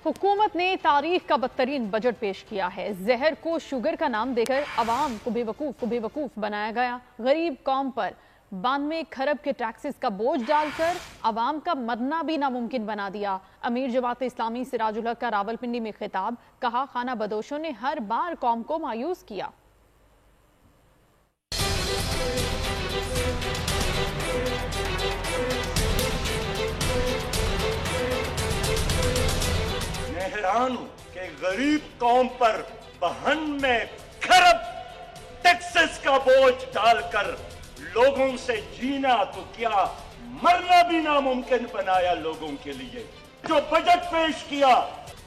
हुकूमत ने तारीख का बदतरीन बजट पेश किया है। जहर को शुगर का नाम देकर अवाम को बेवकूफ बनाया गया। गरीब कौम पर 92 खरब के टैक्सेस का बोझ डालकर अवाम का मरना भी नामुमकिन बना दिया। अमीर जमात इस्लामी सिराजुल हक का रावलपिंडी में खिताब, कहा खाना बदोशों ने हर बार कौम को मायूस किया। मैं हैरान हूं कि गरीब कौम पर 92 खरब टैक्सेस का बोझ डालकर लोगों से जीना तो क्या मरना भी नामुमकिन बनाया लोगों के लिए। जो बजट पेश किया,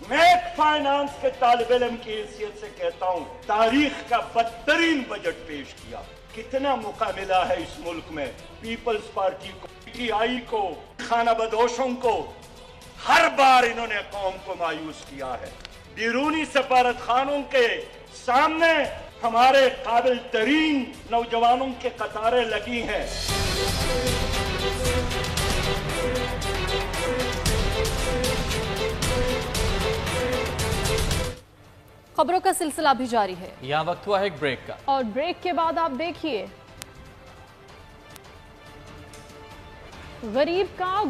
मैं एक फाइनेंस के तालिब इल्म की हैसियत से कहता हूं, तारीख का बदतरीन बजट पेश किया। कितना मौका मिला है इस मुल्क में पीपल्स पार्टी को, पीटीआई को, खाना बदोशों को, हर बार इन्होंने कौम को मायूस किया है। बैरूनी सफारत खानों के सामने हमारे काबिल तरीन नौजवानों के कतारें लगी हैं। खबरों का सिलसिला भी जारी है। यहाँ वक्त हुआ है एक ब्रेक का, और ब्रेक के बाद आप देखिए गरीब का